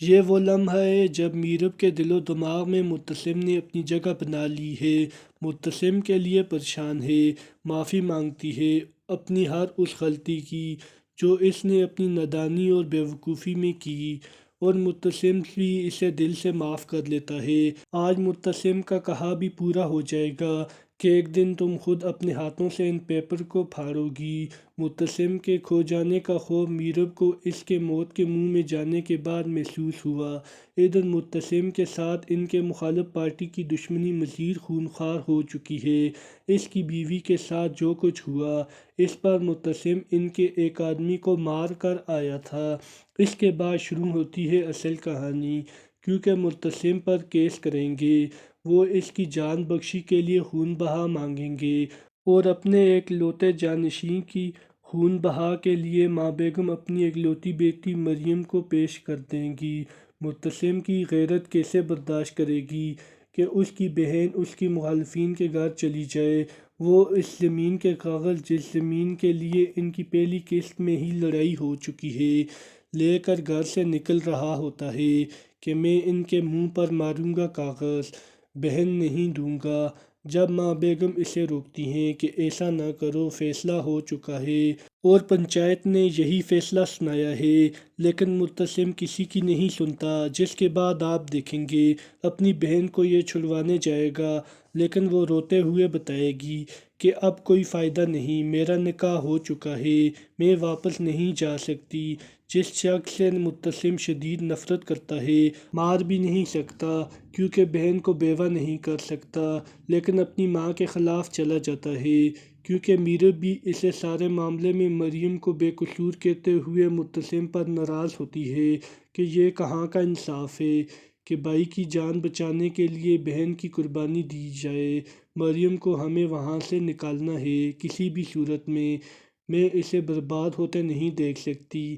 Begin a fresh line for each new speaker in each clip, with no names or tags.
یہ وہ لمحہ ہے جب میرب کے دل و دماغ میں متسم نے اپنی جگہ بنا لی ہے، متسم کے لیے پریشان ہے، معافی مانگتی ہے اپنی ہر اس غلطی کی جو اس نے اپنی نادانی اور بیوقوفی میں کی، اور متسم بھی اسے دل سے معاف کر لیتا ہے۔ آج متسم کا کہا بھی پورا ہو جائے گا کہ ایک دن تم خود اپنے ہاتھوں سے ان پیپر کو پھاڑو گی۔ متسم کے کھو جانے کا خوف میرب کو اس کے موت کے منہ میں جانے کے بعد محسوس ہوا۔ ادھر متسم کے ساتھ ان کے مخالف پارٹی کی دشمنی مزید خونخوار ہو چکی ہے۔ اس کی بیوی کے ساتھ جو کچھ ہوا اس پر متسم ان کے ایک آدمی کو مار کر آیا تھا۔ اس کے بعد شروع ہوتی ہے اصل کہانی، کیونکہ متسم پر کیس کریں گے، وہ اس کی جان بخشی کے لیے خون بہا مانگیں گے اور اپنے ایک لوتے جانشین کی خون بہا کے لیے ماں بیگم اپنی اکلوتی بیٹی مریم کو پیش کر دیں گی۔ متسم کی غیرت کیسے برداشت کرے گی کہ اس کی بہن اس کی مخالفین کے گھر چلی جائے؟ وہ اس زمین کے کاغذ جس زمین کے لیے ان کی پہلی قسط میں ہی لڑائی ہو چکی ہے لے کر گھر سے نکل رہا ہوتا ہے کہ میں ان کے منہ پر ماروں گا کاغذ، بہن نہیں دوں گا۔ جب ماں بیگم اسے روکتی ہیں کہ ایسا نہ کرو، فیصلہ ہو چکا ہے اور پنچایت نے یہی فیصلہ سنایا ہے، لیکن متسم کسی کی نہیں سنتا، جس کے بعد آپ دیکھیں گے اپنی بہن کو یہ چھڑوانے جائے گا، لیکن وہ روتے ہوئے بتائے گی کہ اب کوئی فائدہ نہیں، میرا نکاح ہو چکا ہے، میں واپس نہیں جا سکتی۔ جس شخص سے متسم شدید نفرت کرتا ہے، مار بھی نہیں سکتا کیونکہ بہن کو بیوہ نہیں کر سکتا، لیکن اپنی ماں کے خلاف چلا جاتا ہے کیونکہ میرب بھی اسے سارے معاملے میں مریم کو بے قصور کہتے ہوئے متسم پر ناراض ہوتی ہے کہ یہ کہاں کا انصاف ہے کہ بھائی کی جان بچانے کے لیے بہن کی قربانی دی جائے۔ مریم کو ہمیں وہاں سے نکالنا ہے کسی بھی صورت میں اسے برباد ہوتے نہیں دیکھ سکتی۔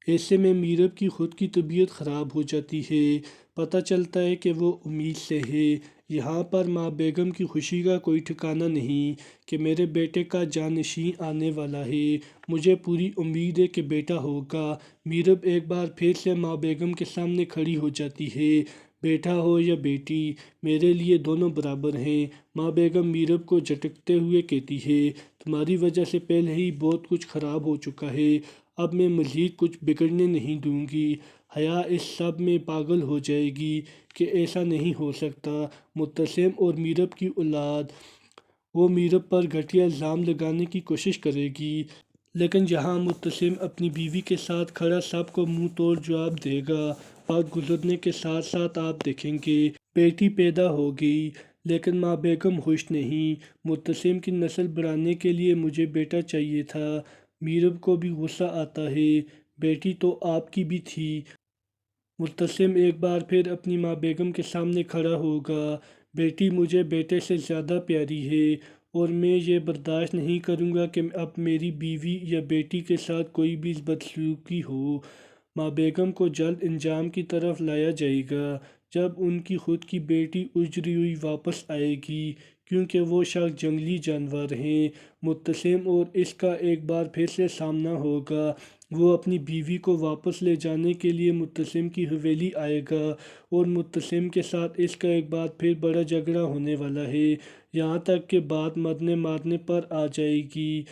ایسے میں میرب کی خود کی طبیعت خراب ہو جاتی ہے، پتہ چلتا ہے کہ وہ امید سے ہے۔ یہاں پر ماں بیگم کی خوشی کا کوئی ٹھکانہ نہیں کہ میرے بیٹے کا جانشین آنے والا ہے، مجھے پوری امید ہے کہ بیٹا ہوگا۔ میرب ایک بار پھر سے ماں بیگم کے سامنے کھڑی ہو جاتی ہے، بیٹا ہو یا بیٹی میرے لیے دونوں برابر ہیں۔ ماں بیگم میرب کو جھٹکتے ہوئے کہتی ہے، تمہاری وجہ سے پہلے ہی بہت کچھ خراب ہو چکا ہے، اب میں مزید کچھ بگڑنے نہیں دوں گی۔ حیا اس سب میں پاگل ہو جائے گی کہ ایسا نہیں ہو سکتا، متسم اور میرب کی اولاد، وہ میرب پر گھٹیا الزام لگانے کی کوشش کرے گی، لیکن جہاں متسم اپنی بیوی کے ساتھ کھڑا سب کو منہ توڑ جواب دے گا۔ وقت گزرنے کے ساتھ ساتھ آپ دیکھیں گے بیٹی پیدا ہو گئی، لیکن ماں بیگم خوش نہیں۔ متسم کی نسل بڑھانے کے لیے مجھے بیٹا چاہیے تھا۔ میرب کو بھی غصہ آتا ہے، بیٹی تو آپ کی بھی تھی۔ متسم ایک بار پھر اپنی ماں بیگم کے سامنے کھڑا ہوگا، بیٹی مجھے بیٹے سے زیادہ پیاری ہے اور میں یہ برداشت نہیں کروں گا کہ اب میری بیوی یا بیٹی کے ساتھ کوئی بھی بدسلوکی ہو۔ ماں بیگم کو جلد انجام کی طرف لایا جائے گا جب ان کی خود کی بیٹی اجری ہوئی واپس آئے گی، کیونکہ وہ شخص جنگلی جانور ہیں۔ متسم اور اس کا ایک بار پھر سے سامنا ہوگا، وہ اپنی بیوی کو واپس لے جانے کے لیے متسم کی حویلی آئے گا اور متسم کے ساتھ اس کا ایک بار پھر بڑا جھگڑا ہونے والا ہے، یہاں تک کہ بات مرنے مارنے پر آ جائے گی۔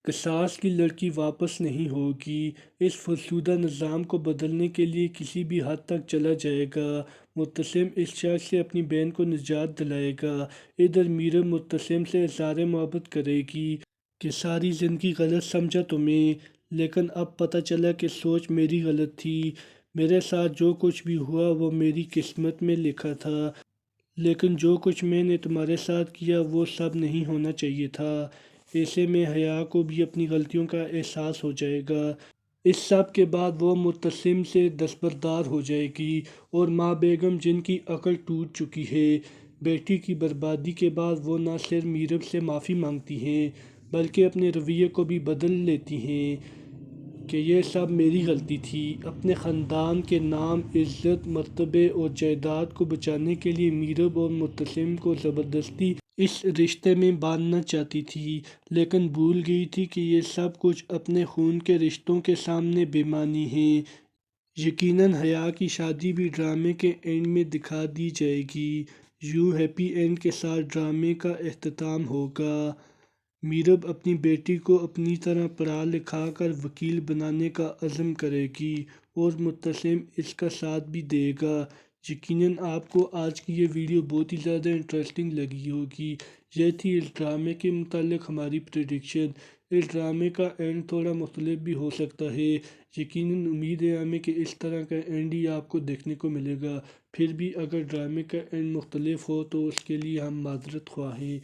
قصاص کی لڑکی واپس نہیں ہوگی، اس فرسودہ نظام کو بدلنے کے لیے کسی بھی حد تک چلا جائے گا۔ متسم اس شخص سے اپنی بہن کو نجات دلائے گا۔ ادھر میرب متسم سے اظہار محبت کرے گی کہ ساری زندگی غلط سمجھا تمہیں، لیکن اب پتہ چلا کہ سوچ میری غلط تھی، میرے ساتھ جو کچھ بھی ہوا وہ میری قسمت میں لکھا تھا، لیکن جو کچھ میں نے تمہارے ساتھ کیا وہ سب نہیں ہونا چاہیے تھا۔ ایسے میں حیا کو بھی اپنی غلطیوں کا احساس ہو جائے گا۔ اس سب کے بعد وہ متسم سے دستبردار ہو جائے گی اور ماں بیگم جن کی عقل ٹوٹ چکی ہے، بیٹی کی بربادی کے بعد وہ نہ صرف میرب سے معافی مانگتی ہیں بلکہ اپنے رویے کو بھی بدل لیتی ہیں کہ یہ سب میری غلطی تھی۔ اپنے خاندان کے نام، عزت، مرتبے اور جائیداد کو بچانے کے لیے میرب اور متسم کو زبردستی اس رشتے میں باندھنا چاہتی تھی، لیکن بھول گئی تھی کہ یہ سب کچھ اپنے خون کے رشتوں کے سامنے بے معنی ہے۔ یقیناً حیا کی شادی بھی ڈرامے کے اینڈ میں دکھا دی جائے گی۔ ہیپی اینڈ کے ساتھ ڈرامے کا اختتام ہوگا۔ میرب اپنی بیٹی کو اپنی طرح پڑھا لکھا کر وکیل بنانے کا عزم کرے گی اور مبتسم اس کا ساتھ بھی دے گا۔ یقیناً آپ کو آج کی یہ ویڈیو بہت ہی زیادہ انٹرسٹنگ لگی ہوگی۔ یہ تھی اس ڈرامے کے متعلق ہماری پریڈکشن۔ اس ڈرامے کا اینڈ تھوڑا مختلف بھی ہو سکتا ہے۔ یقیناً امید ہے ہمیں کہ اس طرح کا اینڈ ہی آپ کو دیکھنے کو ملے گا۔ پھر بھی اگر ڈرامے کا اینڈ مختلف ہو تو اس کے لیے ہم معذرت خواہ ہیں۔